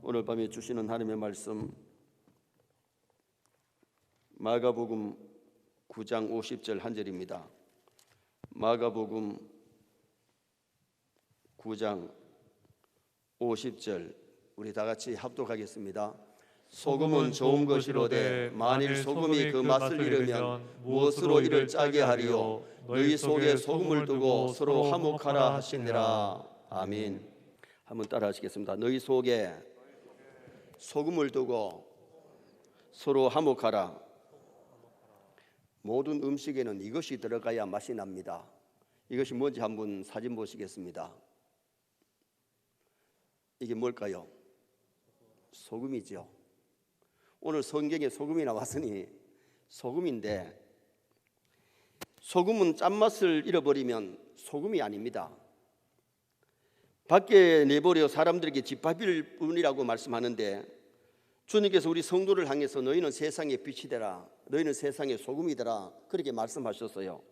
오늘 밤에 주시는 하나님의 말씀 마가복음 9장 50절 한 절입니다. 마가복음 9장 50절 우리 다 같이 합독하겠습니다. 소금은 좋은 것이로되 만일 소금이 그 맛을 잃으면 무엇으로 이를 짜게 하리요? 너희 속에 소금을 두고 서로 화목하라 하시니라. 아멘. 한번 따라 하시겠습니다. 너희 속에 소금을 두고 서로 화목하라. 모든 음식에는 이것이 들어가야 맛이 납니다. 이것이 뭔지 한번 사진 보시겠습니다. 이게 뭘까요? 소금이죠. 오늘 성경에 소금이 나왔으니 소금인데, 소금은 짠맛을 잃어버리면 소금이 아닙니다. 밖에 내버려 사람들에게 짓밟힐 뿐이라고 말씀하는데, 주님께서 우리 성도를 향해서 너희는 세상의 빛이 되라, 너희는 세상의 소금이 되라, 그렇게 말씀하셨어요.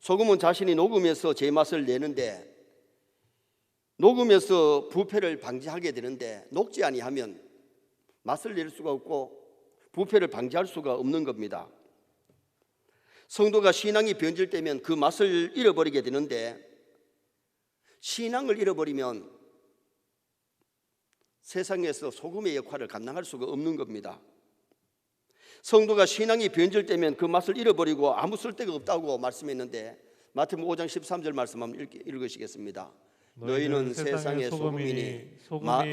소금은 자신이 녹으면서 제맛을 내는데, 녹으면서 부패를 방지하게 되는데, 녹지 아니하면 맛을 낼 수가 없고 부패를 방지할 수가 없는 겁니다. 성도가 신앙이 변질되면 그 맛을 잃어버리게 되는데, 신앙을 잃어버리면 세상에서 소금의 역할을 감당할 수가 없는 겁니다. 성도가 신앙이 변질되면 그 맛을 잃어버리고 아무 쓸데가 없다고 말씀했는데, 마태복음 5장 13절 말씀 한번 읽으시겠습니다. 너희는 세상의 소금이니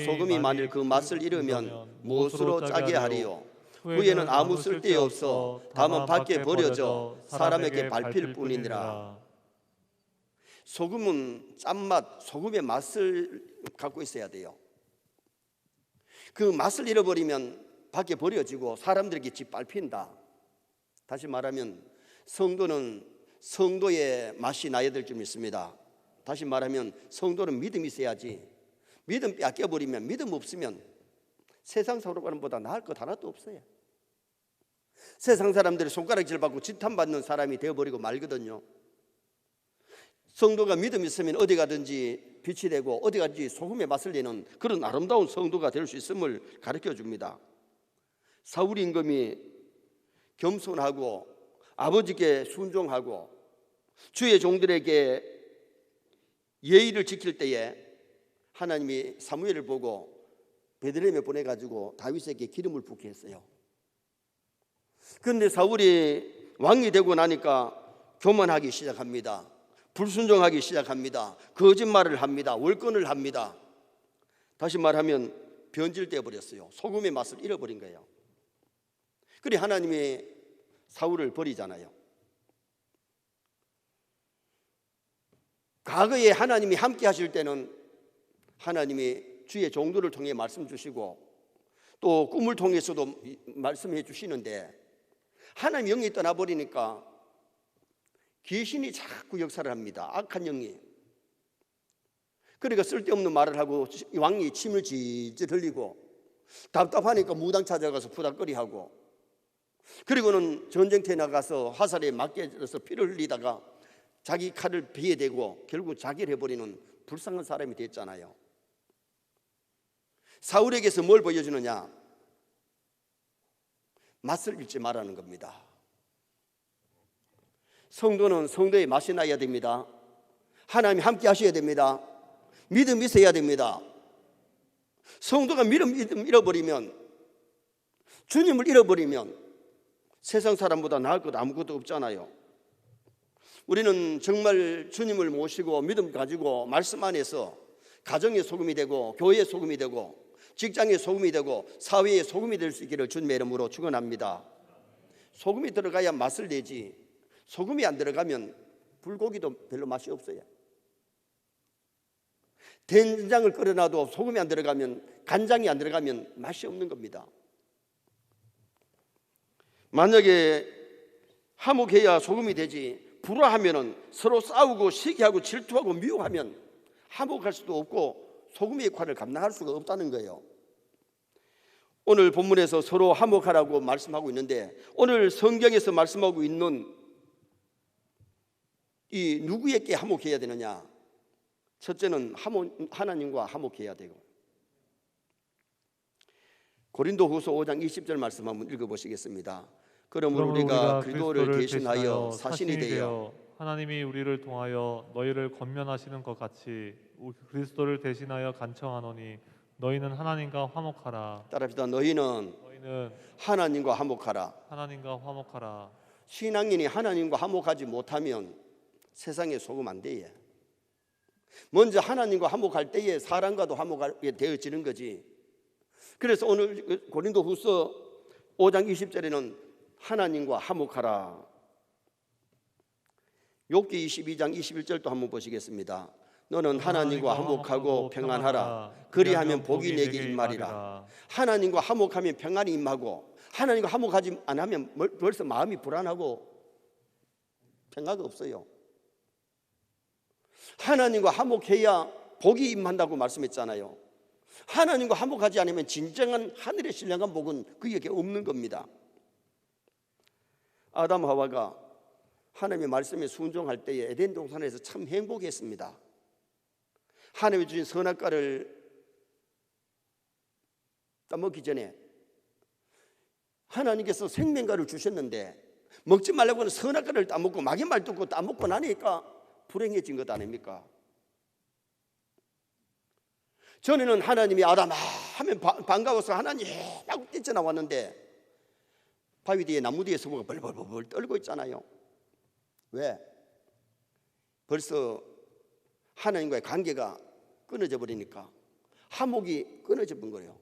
소금이 만일 그 맛을 잃으면 무엇으로 짜게 하리요? 후에는 아무 쓸데없어 다만 밖에 버려져 사람에게 밟힐 뿐이니라. 소금은 짠맛, 소금의 맛을 갖고 있어야 돼요. 그 맛을 잃어버리면 밖에 버려지고 사람들에게 짓밟힌다. 다시 말하면 성도는 성도의 맛이 나야 될 줄 믿습니다. 다시 말하면 성도는 믿음이 있어야지, 믿음 뺏겨버리면, 믿음 없으면 세상 사람보다 나을 것 하나도 없어요. 세상 사람들이 손가락질 받고 지탄받는 사람이 되어버리고 말거든요. 성도가 믿음 있으면 어디 가든지 빛이 되고 어디 가든지 소금의 맛을 내는 그런 아름다운 성도가 될 수 있음을 가르쳐 줍니다. 사울 임금이 겸손하고 아버지께 순종하고 주의 종들에게 예의를 지킬 때에 하나님이 사무엘을 보고 베들레헴에 보내가지고 다윗에게 기름을 붓게 했어요. 그런데 사울이 왕이 되고 나니까 교만하기 시작합니다. 불순종하기 시작합니다. 거짓말을 합니다. 월권을 합니다. 다시 말하면 변질되어 버렸어요. 소금의 맛을 잃어버린 거예요. 그래 하나님이 사울을 버리잖아요. 과거에 하나님이 함께 하실 때는 하나님이 주의 종들을 통해 말씀 주시고 또 꿈을 통해서도 말씀해 주시는데, 하나님 영이 떠나버리니까 귀신이 자꾸 역사를 합니다. 악한 영이. 그러니까 쓸데없는 말을 하고 왕이 침을 질질 흘리고 답답하니까 무당 찾아가서 푸닥거리하고, 그리고는 전쟁터에 나가서 화살에 맞게 돼서 피를 흘리다가 자기 칼을 비에 대고 결국 자기를 해버리는 불쌍한 사람이 됐잖아요. 사울에게서 뭘 보여주느냐? 맛을 잃지 말라는 겁니다. 성도는 성도의 맛이 나야 됩니다. 하나님이 함께 하셔야 됩니다. 믿음이 있어야 됩니다. 성도가 믿음 잃어버리면, 주님을 잃어버리면 세상 사람보다 나을 것 아무것도 없잖아요. 우리는 정말 주님을 모시고 믿음 가지고 말씀 안에서 가정의 소금이 되고 교회의 소금이 되고 직장의 소금이 되고 사회의 소금이 될 수 있기를 주님의 이름으로 축원합니다. 소금이 들어가야 맛을 내지, 소금이 안 들어가면 불고기도 별로 맛이 없어요. 된장을 끓여놔도 소금이 안 들어가면, 간장이 안 들어가면 맛이 없는 겁니다. 만약에 화목해야 소금이 되지, 불화하면 서로 싸우고 시기하고 질투하고 미워하면 화목할 수도 없고 소금의 역할을 감당할 수가 없다는 거예요. 오늘 본문에서 서로 화목하라고 말씀하고 있는데, 오늘 성경에서 말씀하고 있는 이 누구에게 화목해야 되느냐? 첫째는 하나님과 화목해야 되고, 고린도후서 5장 20절 말씀 한번 읽어보시겠습니다. 그러므로 우리가 그리스도를 대신하여 사신이 되어 하나님이 우리를 통하여 너희를 권면하시는 것 같이 그리스도를 대신하여 간청하노니 너희는 하나님과 화목하라. 따라합시다. 너희는 하나님과 화목하라. 하나님과 화목하라. 신앙인이 하나님과 화목하지 못하면 세상에 속으면 안 돼. 먼저 하나님과 화목할 때에 사람과도 화목하게 되어지는 거지. 그래서 오늘 고린도후서 5장 20절에는 하나님과 화목하라. 욥기 22장 21절도 한번 보시겠습니다. 너는 하나님과 화목하고 평안하라. 그리하면 복이 내게 임하리라. 하나님과 화목하면 평안이 임하고, 하나님과 화목하지 않으면 벌써 마음이 불안하고 평화가 없어요. 하나님과 화목해야 복이 임한다고 말씀했잖아요. 하나님과 화목하지 않으면 진정한 하늘의 신령한 복은 그에게 없는 겁니다. 아담 하와가 하나님의 말씀에 순종할 때에 에덴 동산에서 참 행복했습니다. 하나님이 주신 선악과를 따먹기 전에 하나님께서 생명과를 주셨는데 먹지 말라고 하는 선악과를 따먹고 마귀 말 듣고 따먹고 나니까 불행해진 것 아닙니까? 전에는 하나님이 아담아 하면 반가워서 하나님 하고 뛰쳐나왔는데 바위 뒤에 나무 뒤에 서고 벌벌벌 떨고 있잖아요. 왜? 벌써 하나님과의 관계가 끊어져 버리니까 화목이 끊어져 본 거예요.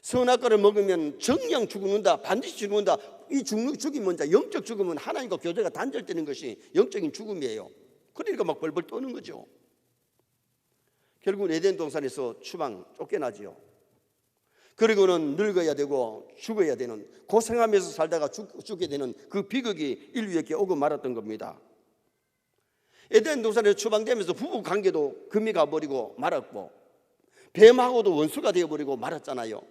선악과를 먹으면 정령 죽는다, 반드시 죽는다. 이 죽음이 뭔지, 영적 죽음은 하나님과 교제가 단절되는 것이 영적인 죽음이에요. 그러니까 막 벌벌 떠는 거죠. 결국은 에덴 동산에서 추방 쫓겨나지요. 그리고는 늙어야 되고 죽어야 되는, 고생하면서 살다가 죽게 되는 그 비극이 인류에게 오고 말았던 겁니다. 에덴 동산에서 추방되면서 부부 관계도 금이 가버리고 말았고, 뱀하고도 원수가 되어버리고 말았잖아요.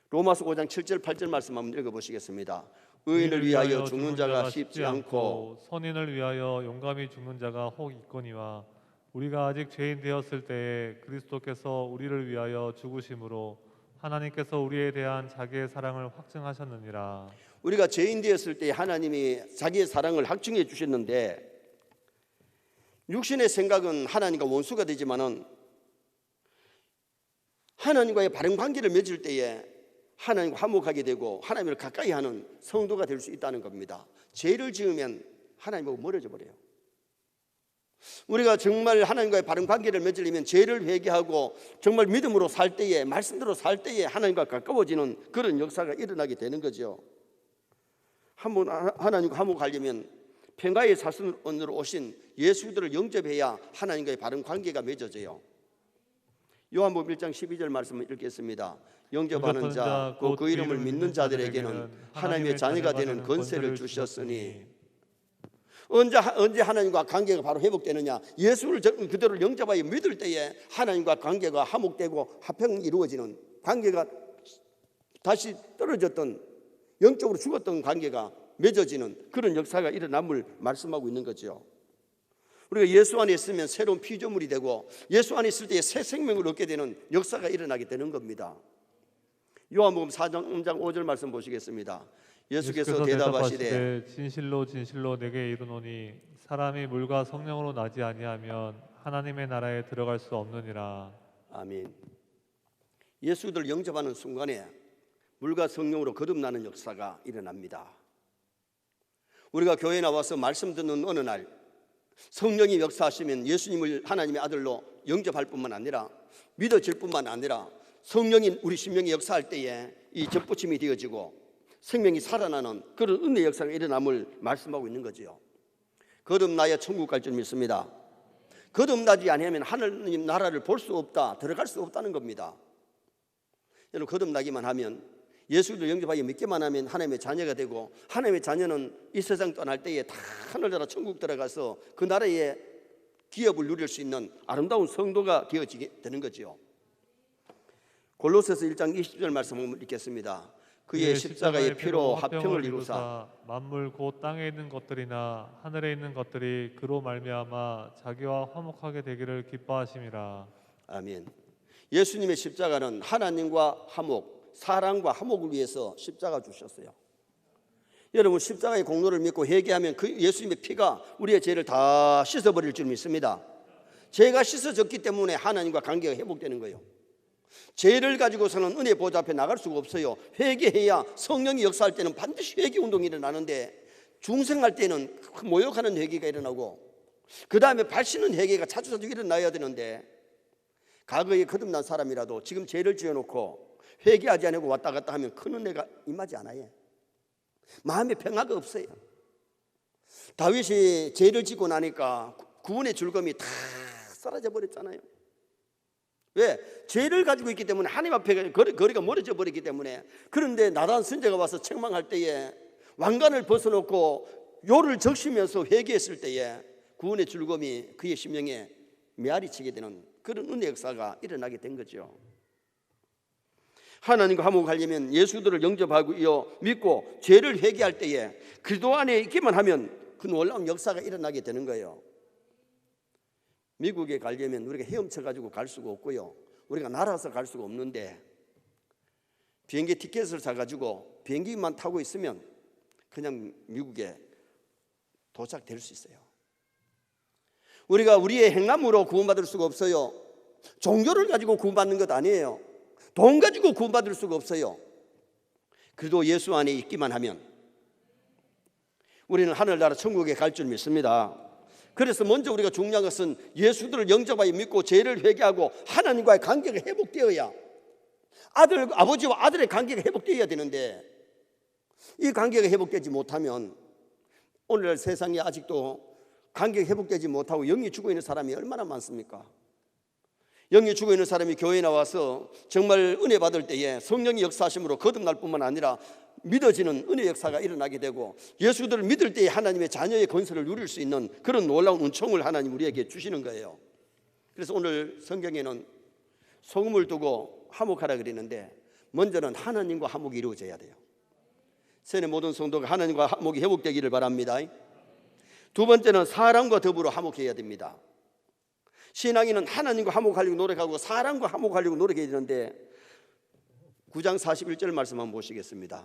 로마서 5장 7절 8절 말씀 한번 읽어보시겠습니다. 의인을 위하여 죽는 자가 쉽지 않고 선인을 위하여 용감히 죽는 자가 혹 있거니와 우리가 아직 죄인 되었을 때에 그리스도께서 우리를 위하여 죽으심으로 하나님께서 우리에 대한 자기의 사랑을 확증하셨느니라. 우리가 죄인 되었을 때 하나님이 자기의 사랑을 확증해 주셨는데, 육신의 생각은 하나님과 원수가 되지만은 하나님과의 바른 관계를 맺을 때에 하나님과 화목하게 되고 하나님을 가까이 하는 성도가 될 수 있다는 겁니다. 죄를 지으면 하나님하고 멀어져 버려요. 우리가 정말 하나님과의 바른 관계를 맺으려면 죄를 회개하고 정말 믿음으로 살 때에, 말씀대로 살 때에 하나님과 가까워지는 그런 역사가 일어나게 되는 거죠. 한번 하나님과 화목하려면 평화의 사순원으로 오신 예수들을 영접해야 하나님과의 바른 관계가 맺어져요. 요한복음 1장 12절 말씀을 읽겠습니다. 영접하는 자, 그 이름을 믿는 자들에게는 하나님의 자녀가 되는 권세를 주셨으니. 언제 하나님과 관계가 바로 회복되느냐? 예수를 그대로 영접하여 믿을 때에 하나님과 관계가 화목되고 화평이 이루어지는, 관계가 다시 떨어졌던, 영적으로 죽었던 관계가 맺어지는 그런 역사가 일어남을 말씀하고 있는 거죠. 우리가 예수 안에 있으면 새로운 피조물이 되고 예수 안에 있을 때 새 생명을 얻게 되는 역사가 일어나게 되는 겁니다. 요한복음 4장 5절 말씀 보시겠습니다. 예수께서 대답하시되 진실로 진실로 내게 이르노니 사람이 물과 성령으로 나지 아니하면 하나님의 나라에 들어갈 수 없느니라. 아멘. 예수를 영접하는 순간에 물과 성령으로 거듭나는 역사가 일어납니다. 우리가 교회에 나와서 말씀 듣는 어느 날 성령이 역사하시면 예수님을 하나님의 아들로 영접할 뿐만 아니라 믿어질 뿐만 아니라 성령이 우리 심령에 역사할 때에 이 접붙임이 되어지고 생명이 살아나는 그런 은혜의 역사가 일어남을 말씀하고 있는 거지요. 거듭나야 천국 갈 줄 믿습니다. 거듭나지 않으면 하나님 나라를 볼 수 없다, 들어갈 수 없다는 겁니다. 여러분, 거듭나기만 하면, 예수를 영접하여 믿기만 하면 하나님의 자녀가 되고, 하나님의 자녀는 이 세상 떠날 때에 다 하늘나라 천국 들어가서 그 나라의 기업을 누릴 수 있는 아름다운 성도가 되어지게 되는 거죠. 골로새서 1장 20절 말씀 한번 읽겠습니다. 그의 십자가의 피로 화평을 이루사 만물 곧 땅에 있는 것들이나 하늘에 있는 것들이 그로 말미암아 자기와 화목하게 되기를 기뻐하심이라. 아멘. 예수님의 십자가는 하나님과 화목, 사랑과 화목을 위해서 십자가 주셨어요. 여러분, 십자가의 공로를 믿고 회개하면 그 예수님의 피가 우리의 죄를 다 씻어버릴 줄 믿습니다. 죄가 씻어졌기 때문에 하나님과 관계가 회복되는 거예요. 죄를 가지고서는 은혜 보좌 앞에 나갈 수가 없어요. 회개해야 성령이 역사할 때는 반드시 회개 운동이 일어나는데, 중생할 때는 모욕하는 회개가 일어나고, 그 다음에 발치는 회개가 자주 일어나야 되는데, 과거에 거듭난 사람이라도 지금 죄를 지어놓고 회개하지 않고 왔다 갔다 하면 큰 은혜가 임하지 않아요. 마음에 평화가 없어요. 다윗이 죄를 짓고 나니까 구원의 즐거움이 다 사라져 버렸잖아요. 왜? 죄를 가지고 있기 때문에, 하나님 앞에 거리가 멀어져 버렸기 때문에. 그런데 나단 선지자가 와서 책망할 때에 왕관을 벗어놓고 요를 적시면서 회개했을 때에 구원의 즐거움이 그의 심령에 메아리 치게 되는 그런 은혜 역사가 일어나게 된 거죠. 하나님과 화목하려면 예수들을 영접하고 믿고 죄를 회개할 때에 그리스도 안에 있기만 하면 그 놀라운 역사가 일어나게 되는 거예요. 미국에 가려면 우리가 헤엄쳐 가지고 갈 수가 없고요, 우리가 날아서 갈 수가 없는데, 비행기 티켓을 사가지고 비행기만 타고 있으면 그냥 미국에 도착될 수 있어요. 우리가 우리의 행함으로 구원받을 수가 없어요. 종교를 가지고 구원받는 것 아니에요. 돈 가지고 구원받을 수가 없어요. 그래도 예수 안에 있기만 하면 우리는 하늘나라 천국에 갈 줄 믿습니다. 그래서 먼저 우리가 중요한 것은 예수들을 영접하여 믿고 죄를 회개하고 하나님과의 관계가 회복되어야, 아버지와 아들의 관계가 회복되어야 되는데, 이 관계가 회복되지 못하면 오늘날 세상에 아직도 관계가 회복되지 못하고 영이 죽어 있는 사람이 얼마나 많습니까? 영이 죽어 있는 사람이 교회에 나와서 정말 은혜 받을 때에 성령의 역사하심으로 거듭날 뿐만 아니라 믿어지는 은혜 역사가 일어나게 되고, 예수들을 믿을 때에 하나님의 자녀의 건설을 누릴 수 있는 그런 놀라운 은총을 하나님 우리에게 주시는 거예요. 그래서 오늘 성경에는 소금을 두고 화목하라 그러는데, 먼저는 하나님과 화목이 이루어져야 돼요. 세뇌 모든 성도가 하나님과 화목이 회복되기를 바랍니다. 두 번째는 사람과 더불어 화목해야 됩니다. 신앙인은 하나님과 화목하려고 노력하고 사람과 화목하려고 노력해야 되는데, 9장 41절 말씀 한번 보시겠습니다.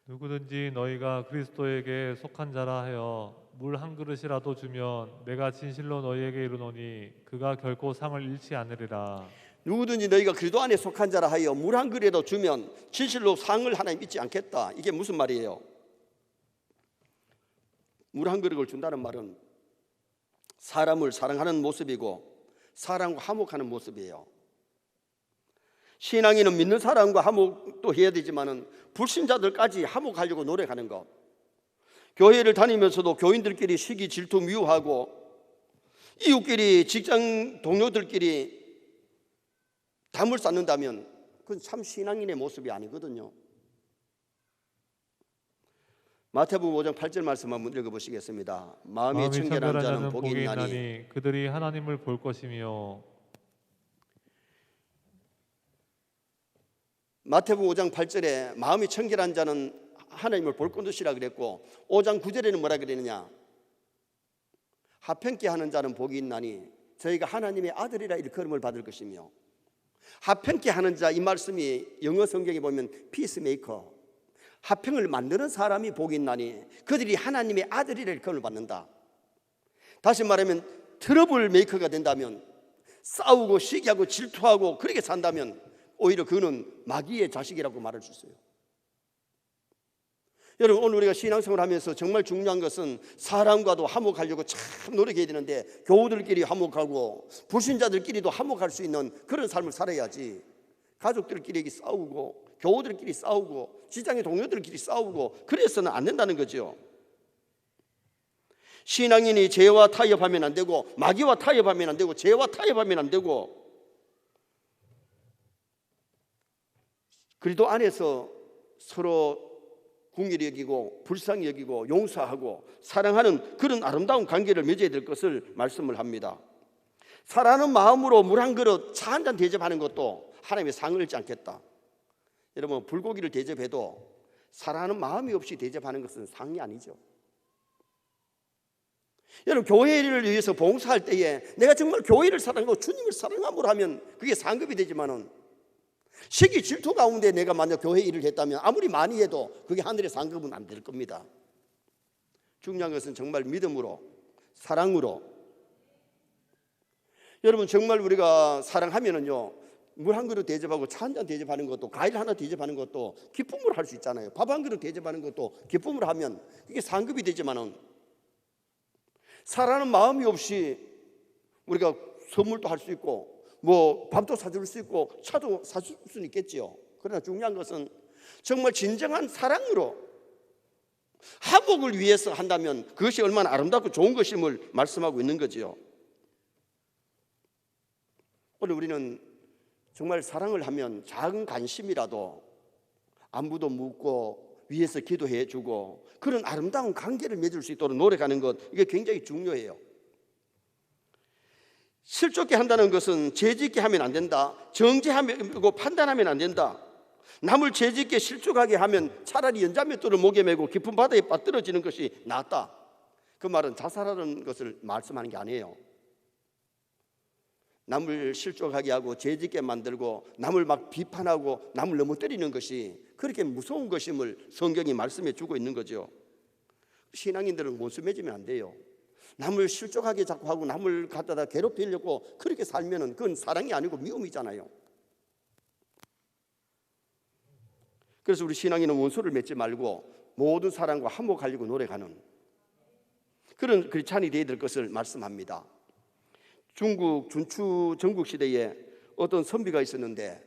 누구든지 너희가 그리스도에게 속한 자라 하여 물 한 그릇이라도 주면 내가 진실로 너희에게 이르노니 그가 결코 상을 잃지 않으리라. 누구든지 너희가 그리스도 안에 속한 자라 하여 물 한 그릇이라도 주면 진실로 상을 하나님 잊지 않겠다. 이게 무슨 말이에요? 물 한 그릇을 준다는 말은 사람을 사랑하는 모습이고 사람과 화목하는 모습이에요. 신앙인은 믿는 사람과 화목도 해야 되지만은 불신자들까지 화목하려고 노력하는 것. 교회를 다니면서도 교인들끼리 시기, 질투, 미워하고 이웃끼리, 직장 동료들끼리 담을 쌓는다면 그건 참 신앙인의 모습이 아니거든요. 마태복음 5장 8절 말씀 한번 읽어보시겠습니다. 마음이 청결한 자는 복이 있나니 그들이 하나님을 볼 것이며. 마태복음 5장 8절에 마음이 청결한 자는 하나님을 볼 것이라 그랬고, 5장 9절에는 뭐라 그랬느냐? 화평케 하는 자는 복이 있나니 저희가 하나님의 아들이라 일컬음을 받을 것이며. 화평케 하는 자, 이 말씀이 영어 성경에 보면 피스메이커, 화평을 만드는 사람이 복이 있나니 그들이 하나님의 아들이라 일컬음을 받는다. 다시 말하면 트러블 메이커가 된다면, 싸우고 시기하고 질투하고 그렇게 산다면 오히려 그는 마귀의 자식이라고 말할 수 있어요. 여러분, 오늘 우리가 신앙생활을 하면서 정말 중요한 것은 사람과도 화목하려고 참 노력해야 되는데, 교우들끼리 화목하고 불신자들끼리도 화목할 수 있는 그런 삶을 살아야지, 가족들끼리 싸우고 교우들끼리 싸우고 직장의 동료들끼리 싸우고 그래서는 안 된다는 거죠. 신앙인이 죄와 타협하면 안 되고, 마귀와 타협하면 안 되고, 죄와 타협하면 안 되고, 그리스도 안에서 서로 긍휼히 여기고 불쌍히 여기고 용서하고 사랑하는 그런 아름다운 관계를 맺어야 될 것을 말씀을 합니다. 사랑하는 마음으로 물 한 그릇, 차 한 잔 대접하는 것도 하나님의 상을 잃지 않겠다. 여러분, 불고기를 대접해도 사랑하는 마음이 없이 대접하는 것은 상이 아니죠. 여러분, 교회를 위해서 봉사할 때에 내가 정말 교회를 사랑하고 주님을 사랑함으로 하면 그게 상급이 되지만은, 시기 질투 가운데 내가 만약 교회 일을 했다면 아무리 많이 해도 그게 하늘의 상급은 안 될 겁니다. 중요한 것은 정말 믿음으로, 사랑으로. 여러분, 정말 우리가 사랑하면은요, 물 한 그릇 대접하고 차 한 잔 대접하는 것도, 과일 하나 대접하는 것도 기쁨으로 할 수 있잖아요. 밥 한 그릇 대접하는 것도 기쁨으로 하면 이게 상급이 되지만은, 사랑하는 마음이 없이 우리가 선물도 할 수 있고 뭐 밥도 사줄 수 있고 차도 사줄 수는 있겠지요. 그러나 중요한 것은 정말 진정한 사랑으로 화목을 위해서 한다면 그것이 얼마나 아름답고 좋은 것임을 말씀하고 있는 거지요. 오늘 우리는 정말 사랑을 하면 작은 관심이라도 안부도 묻고 위해서 기도해 주고 그런 아름다운 관계를 맺을 수 있도록 노력하는 것, 이게 굉장히 중요해요. 실족게 한다는 것은 죄짓게 하면 안 된다, 정죄하고 판단하면 안 된다. 남을 죄짓게 실족하게 하면 차라리 연자맷돌을 목에 메고 깊은 바다에 빠뜨려지는 것이 낫다. 그 말은 자살하는 것을 말씀하는 게 아니에요. 남을 실족하게 하고 죄짓게 만들고 남을 막 비판하고 남을 넘어뜨리는 것이 그렇게 무서운 것임을 성경이 말씀해 주고 있는 거죠. 신앙인들은 원수 맺으면 안 돼요. 남을 실족하게 자꾸 하고 남을 갖다가 괴롭히려고 그렇게 살면은 그건 사랑이 아니고 미움이잖아요. 그래서 우리 신앙인은 원수를 맺지 말고 모든 사람과 화목하려고 노력하는 그런 크리스찬이 되어야 될 것을 말씀합니다. 중국 준추 전국 시대에 어떤 선비가 있었는데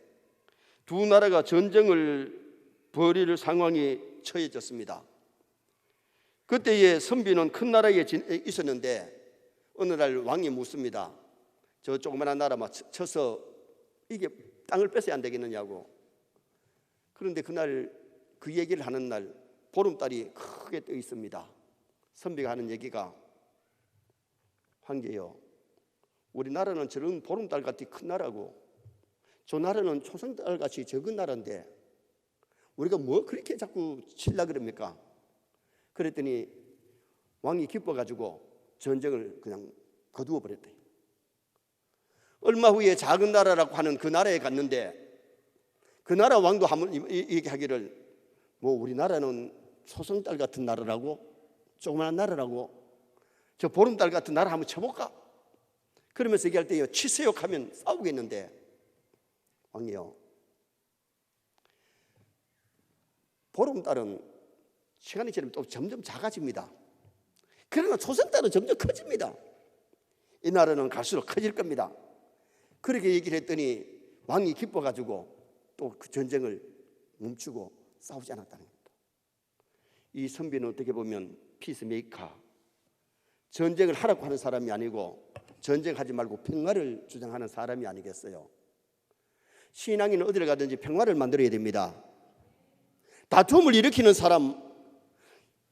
두 나라가 전쟁을 벌일 상황이 처해졌습니다. 그때의 선비는 큰 나라에 있었는데 어느 날 왕이 묻습니다. 저 조그만한 나라만 쳐서 이게 땅을 뺏어야 안 되겠느냐고. 그런데 그날 그 얘기를 하는 날 보름달이 크게 떠 있습니다. 선비가 하는 얘기가, 황제여, 우리나라는 저런 보름달같이 큰 나라고 저 나라는 초승달같이 적은 나라인데 우리가 뭐 그렇게 자꾸 칠라 그럽니까? 그랬더니 왕이 기뻐가지고 전쟁을 그냥 거두어 버렸대. 얼마 후에 작은 나라라고 하는 그 나라에 갔는데 그 나라 왕도 한번 얘기하기를, 뭐 우리나라는 초승달 같은 나라라고, 조그마한 나라라고, 저 보름달 같은 나라 한번 쳐볼까? 그러면서 얘기할 때요, 치세요 하면 싸우겠는데, 왕이요, 보름달은 시간이 지나면 또 점점 작아집니다. 그러나 초승달은 점점 커집니다. 이 나라는 갈수록 커질 겁니다. 그렇게 얘기를 했더니 왕이 기뻐가지고 또 그 전쟁을 멈추고 싸우지 않았다는 겁니다. 이 선비는 어떻게 보면 피스메이커, 전쟁을 하라고 하는 사람이 아니고 전쟁하지 말고 평화를 주장하는 사람이 아니겠어요? 신앙인은 어디를 가든지 평화를 만들어야 됩니다. 다툼을 일으키는 사람,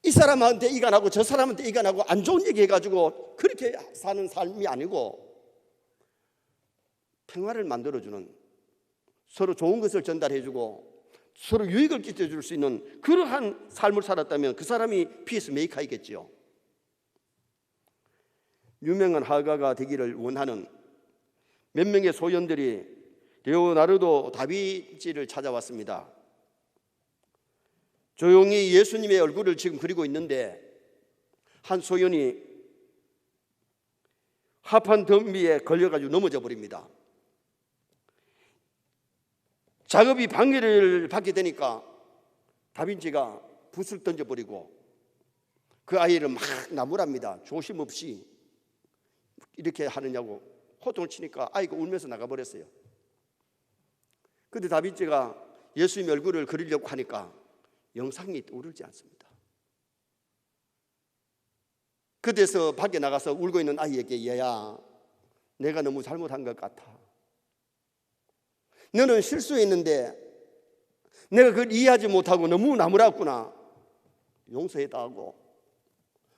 이 사람한테 이간하고 저 사람한테 이간하고 안 좋은 얘기 해가지고 그렇게 사는 삶이 아니고 평화를 만들어주는, 서로 좋은 것을 전달해주고 서로 유익을 끼쳐줄 수 있는 그러한 삶을 살았다면 그 사람이 피스메이커이겠지요. 유명한 화가가 되기를 원하는 몇 명의 소년들이 레오나르도 다빈치를 찾아왔습니다. 조용히 예수님의 얼굴을 지금 그리고 있는데 한 소년이 합판 덤비에 걸려가지고 넘어져 버립니다. 작업이 방해를 받게 되니까 다빈치가 붓을 던져버리고 그 아이를 막 나무랍니다. 조심 없이 이렇게 하느냐고 호통을 치니까 아이가 울면서 나가버렸어요. 그런데 다빈치가 예수님의 얼굴을 그리려고 하니까 영상이 떠오르지 않습니다. 그때서 밖에 나가서 울고 있는 아이에게, 얘야, 내가 너무 잘못한 것 같아. 너는 실수했는데 내가 그걸 이해하지 못하고 너무 나무랐구나. 용서해달라고.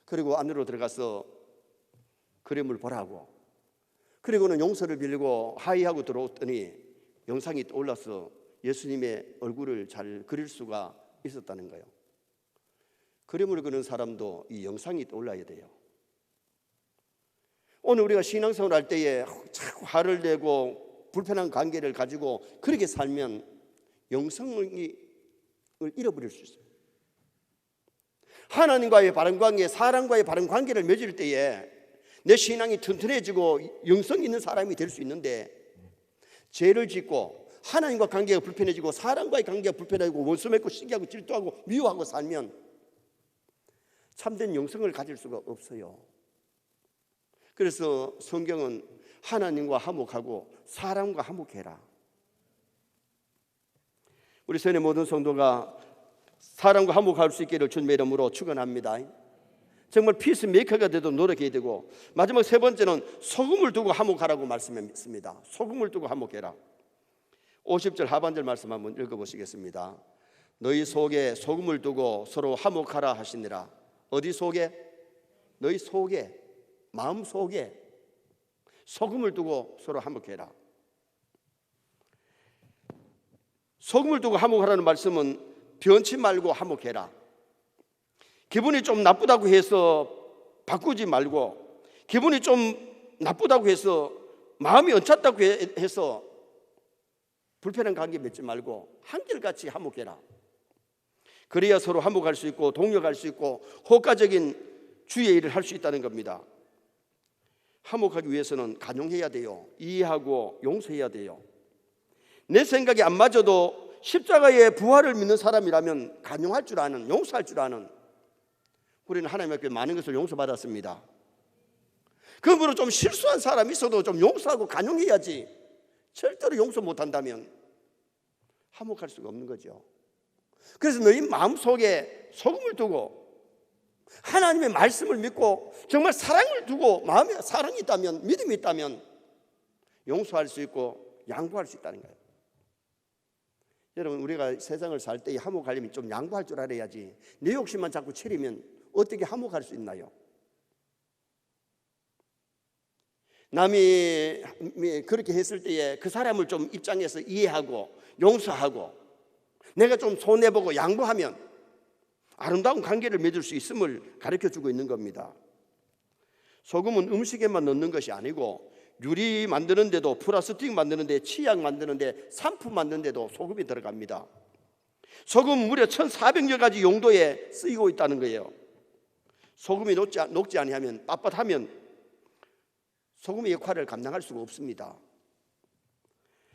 그리고 안으로 들어가서 그림을 보라고. 그리고는 용서를 빌고 하이하고 들어왔더니 영상이 떠올라서 예수님의 얼굴을 잘 그릴 수가 있었다는 거예요. 그림을 그리는 사람도 이 영상이 떠올라야 돼요. 오늘 우리가 신앙생활 할 때에 자꾸 화를 내고 불편한 관계를 가지고 그렇게 살면 영성을 잃어버릴 수 있어요. 하나님과의 바른 관계, 사람과의 바른 관계를 맺을 때에 내 신앙이 튼튼해지고 영성 있는 사람이 될 수 있는데, 죄를 짓고 하나님과 관계가 불편해지고 사람과의 관계가 불편해지고 원수 맺고 시기하고 질투하고 미워하고 살면 참된 영성을 가질 수가 없어요. 그래서 성경은 하나님과 화목하고 사람과 화목해라. 우리 선의 모든 성도가 사람과 화목할 수 있기를 주님의 이름으로 축원합니다. 정말 피스메이커가 되도록 노력해야 되고, 마지막 세 번째는 소금을 두고 화목하라고 말씀했습니다. 소금을 두고 화목해라. 50절 하반절 말씀 한번 읽어보시겠습니다. 너희 속에 소금을 두고 서로 화목하라 하시니라. 어디 속에? 너희 속에, 마음 속에 소금을 두고 서로 화목해라. 소금을 두고 화목하라는 말씀은 변치 말고 화목해라. 기분이 좀 나쁘다고 해서 바꾸지 말고, 기분이 좀 나쁘다고 해서 마음이 얹혔다고 해서 불편한 관계 맺지 말고 한결같이 화목해라. 그래야 서로 화목할 수 있고 동력할 수 있고 효과적인 주의 일을 할 수 있다는 겁니다. 화목하기 위해서는 간용해야 돼요. 이해하고 용서해야 돼요. 내 생각이 안 맞아도 십자가의 부활을 믿는 사람이라면 간용할 줄 아는, 용서할 줄 아는, 우리는 하나님 앞에 많은 것을 용서받았습니다. 그러므로 좀 실수한 사람이 있어도 좀 용서하고 간용해야지, 절대로 용서 못한다면 화목할 수가 없는 거죠. 그래서 너희 마음속에 소금을 두고 하나님의 말씀을 믿고 정말 사랑을 두고 마음에 사랑이 있다면, 믿음이 있다면 용서할 수 있고 양보할 수 있다는 거예요. 여러분, 우리가 세상을 살 때 화목하려면 좀 양보할 줄 알아야지, 내 욕심만 자꾸 채리면 어떻게 화목할 수 있나요? 남이 그렇게 했을 때에 그 사람을 좀 입장에서 이해하고 용서하고 내가 좀 손해보고 양보하면 아름다운 관계를 맺을 수 있음을 가르쳐주고 있는 겁니다. 소금은 음식에만 넣는 것이 아니고 유리 만드는 데도, 플라스틱 만드는 데, 치약 만드는 데, 상품 만드는 데도 소금이 들어갑니다. 소금은 무려 1400여 가지 용도에 쓰이고 있다는 거예요. 소금이 녹지 아니하면, 빳빳하면 소금의 역할을 감당할 수가 없습니다.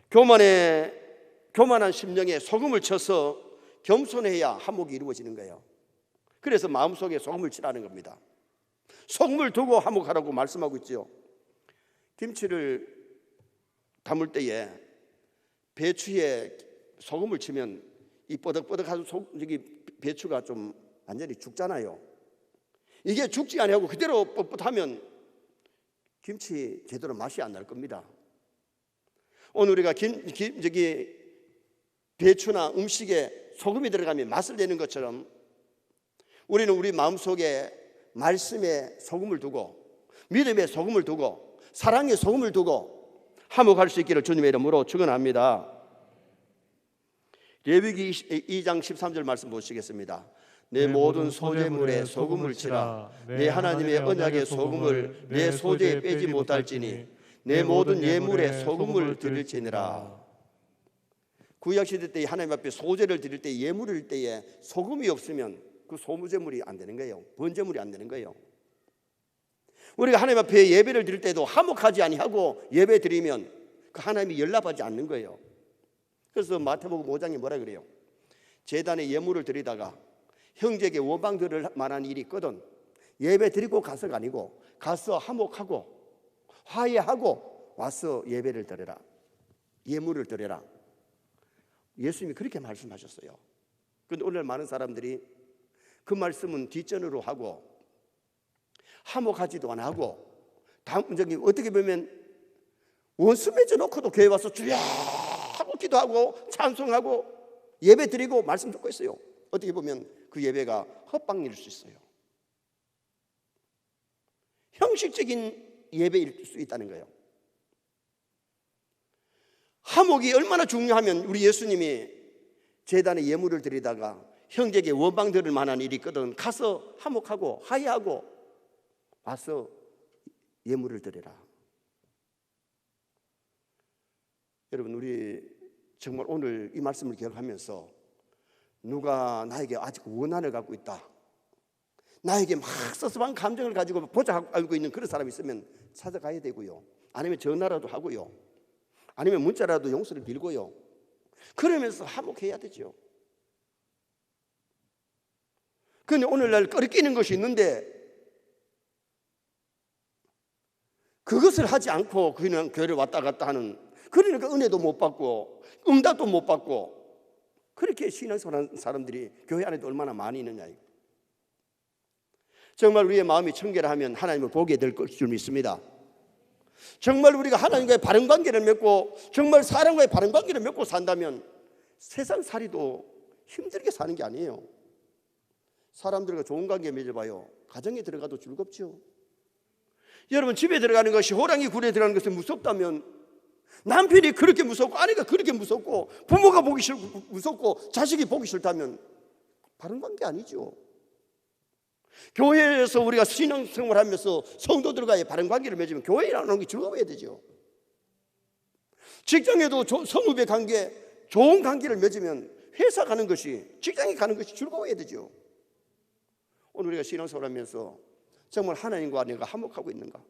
교만한 심령에 소금을 쳐서 겸손해야 화목이 이루어지는 거예요. 그래서 마음속에 소금을 치라는 겁니다. 소금을 두고 화목하라고 말씀하고 있죠. 김치를 담을 때에 배추에 소금을 치면 이 뻐덕뻐덕한 배추가 좀 완전히 죽잖아요. 이게 죽지 아니하고 그대로 뻣뻣하면 김치 제대로 맛이 안 날 겁니다. 오늘 우리가 배추나 음식에 소금이 들어가면 맛을 내는 것처럼 우리는 우리 마음속에 말씀에 소금을 두고, 믿음에 소금을 두고, 사랑에 소금을 두고 화목할 수 있기를 주님의 이름으로 축원합니다. 레위기 2장 13절 말씀 보시겠습니다. 내 모든 소재물에 소금을 치라. 내 하나님의 언약의 소금을 내 소재에 빼지 못할지니 내 모든 예물에 소금을 드릴지니라. 구약시대 때 하나님 앞에 소재를 드릴 때, 예물을 드릴 때에 소금이 없으면 그 소무제물이 안 되는 거예요. 번제물이 안 되는 거예요. 우리가 하나님 앞에 예배를 드릴 때도 화목하지 아니하고 예배 드리면 그 하나님이 연락하지 않는 거예요. 그래서 마태복음 5장에 뭐라 그래요? 제단에 예물을 드리다가 형제에게 원망 들을 만한 일이 있거든 예배 드리고 가서가 아니고 가서 화목하고 화해하고 와서 예배를 드려라, 예물을 드려라. 예수님이 그렇게 말씀하셨어요. 그런데 오늘 많은 사람들이 그 말씀은 뒷전으로 하고 화목하지도 안 하고, 어떻게 보면 원수 맺어 놓고도 교회 와서 주야 하고 기도하고 찬송하고 예배 드리고 말씀 듣고 있어요. 어떻게 보면 그 예배가 헛방일 수 있어요. 형식적인 예배일 수 있다는 거예요. 화목이 얼마나 중요하면 우리 예수님이 제단에 예물을 드리다가 형제에게 원망 들을 만한 일이 있거든 가서 화목하고 화해하고 와서 예물을 드려라. 여러분, 우리 정말 오늘 이 말씀을 기억하면서 누가 나에게 아직 원한을 갖고 있다, 나에게 막 섭섭한 감정을 가지고 보좌하고 있는 그런 사람이 있으면 찾아가야 되고요. 아니면 전화라도 하고요. 아니면 문자라도 용서를 빌고요. 그러면서 화목해야 되죠. 그런데 오늘날 끓이는 것이 있는데 그것을 하지 않고 그냥 교회를 왔다 갔다 하는, 그러니까 은혜도 못 받고 응답도 못 받고 그렇게 신앙생활하는 사람들이 교회 안에도 얼마나 많이 있느냐. 정말 우리의 마음이 청결하면 하나님을 보게 될 줄 믿습니다. 정말 우리가 하나님과의 바른 관계를 맺고 정말 사람과의 바른 관계를 맺고 산다면 세상살이도 힘들게 사는 게 아니에요. 사람들과 좋은 관계 맺어봐요. 가정에 들어가도 즐겁죠. 여러분, 집에 들어가는 것이 호랑이 굴에 들어가는 것이 무섭다면 남편이 그렇게 무섭고 아내가 그렇게 무섭고 부모가 보기 싫고 무섭고 자식이 보기 싫다면 바른 관계 아니죠. 교회에서 우리가 신앙생활을 하면서 성도들과의 바른 관계를 맺으면 교회라는 게 즐거워야 되죠. 직장에도 성읍의 관계, 좋은 관계를 맺으면 회사 가는 것이, 직장에 가는 것이 즐거워야 되죠. 오늘 우리가 신앙생활을 하면서 정말 하나님과 내가 화목하고 있는가?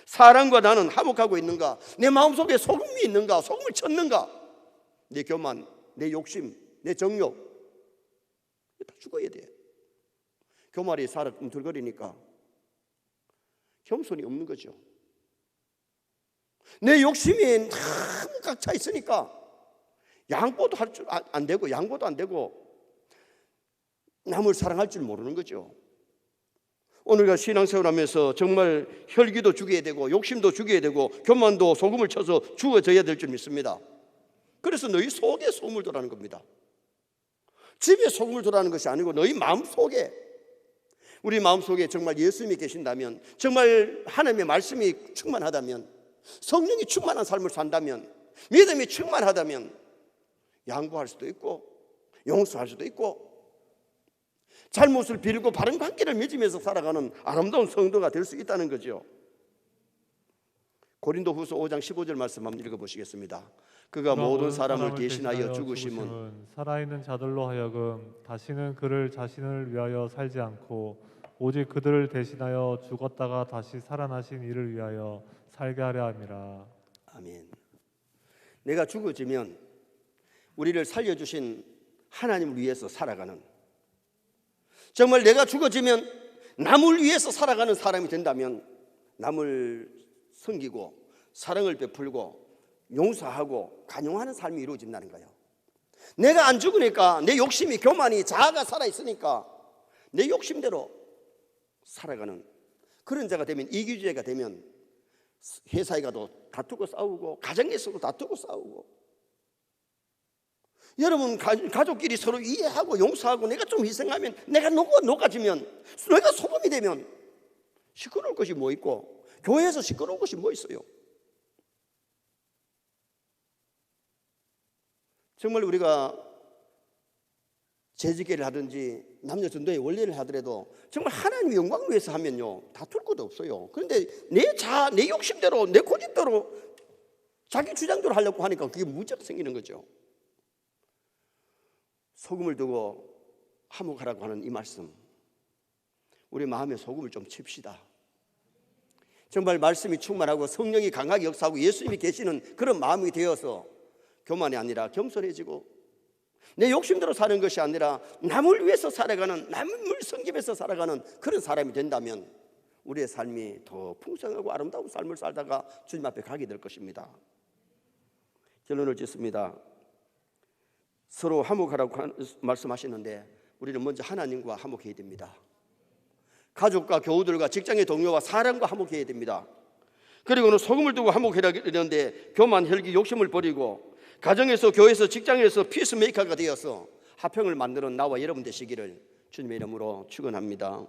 사람과 나는 화목하고 있는가? 내 마음속에 소금이 있는가? 소금을 쳤는가? 내 교만, 내 욕심, 내 정욕 다 죽어야 돼. 교만이 살아 꿈틀거리니까 겸손이 없는 거죠. 내 욕심이 너무 꽉 차 있으니까 양보도 할 줄 안 되고 양보도 안 되고 남을 사랑할 줄 모르는 거죠. 오늘과 신앙생활하면서 정말 혈기도 죽여야 되고 욕심도 죽여야 되고 교만도 소금을 쳐서 죽어져야 될 줄 믿습니다. 그래서 너희 속에 소금을 두라는 겁니다. 집에 소금을 두라는 것이 아니고 너희 마음속에, 우리 마음속에 정말 예수님이 계신다면, 정말 하나님의 말씀이 충만하다면, 성령이 충만한 삶을 산다면, 믿음이 충만하다면 양보할 수도 있고 용서할 수도 있고 잘못을 빌고 바른 관계를 맺으면서 살아가는 아름다운 성도가 될 수 있다는 거죠. 고린도후서 5장 15절 말씀 한번 읽어보시겠습니다. 그가 모든 사람을 대신하여 죽으심은 살아있는 자들로 하여금 다시는 그를 자신을 위하여 살지 않고 오직 그들을 대신하여 죽었다가 다시 살아나신 이를 위하여 살게 하려 함이라. 아멘. 내가 죽어지면 우리를 살려주신 하나님을 위해서 살아가는, 정말 내가 죽어지면 남을 위해서 살아가는 사람이 된다면 남을 섬기고 사랑을 베풀고 용서하고 간용하는 삶이 이루어진다는 거예요. 내가 안 죽으니까 내 욕심이, 교만이, 자아가 살아있으니까 내 욕심대로 살아가는 그런 자가 되면, 이기주의가 되면 회사에 가도 다투고 싸우고 가정에서도 다투고 싸우고, 여러분 가족끼리 서로 이해하고 용서하고 내가 좀 희생하면, 내가 녹아지면, 내가 소금이 되면 시끄러울 것이 뭐 있고 교회에서 시끄러운 것이 뭐 있어요. 정말 우리가 재직회를 하든지 남녀 전도의 원리를 하더라도 정말 하나님의 영광을 위해서 하면요 다툴 것도 없어요. 그런데 내 욕심대로, 내 고집대로, 자기 주장대로 하려고 하니까 그게 문제가 생기는 거죠. 소금을 두고 화목하라고 하는 이 말씀, 우리 마음에 소금을 좀 칩시다. 정말 말씀이 충만하고 성령이 강하게 역사하고 예수님이 계시는 그런 마음이 되어서 교만이 아니라 겸손해지고 내 욕심대로 사는 것이 아니라 남을 위해서 살아가는, 남을 섬기면서 살아가는 그런 사람이 된다면 우리의 삶이 더 풍성하고 아름다운 삶을 살다가 주님 앞에 가게 될 것입니다. 결론을 짓습니다. 서로 화목하라고 말씀하시는데 우리는 먼저 하나님과 화목해야 됩니다. 가족과 교우들과 직장의 동료와 사람과 화목해야 됩니다. 그리고는 소금을 두고 화목해야 되는데 교만, 혈기, 욕심을 버리고 가정에서, 교회에서, 직장에서 피스메이커가 되어서 화평을 만드는 나와 여러분 되시기를 주님의 이름으로 축원합니다.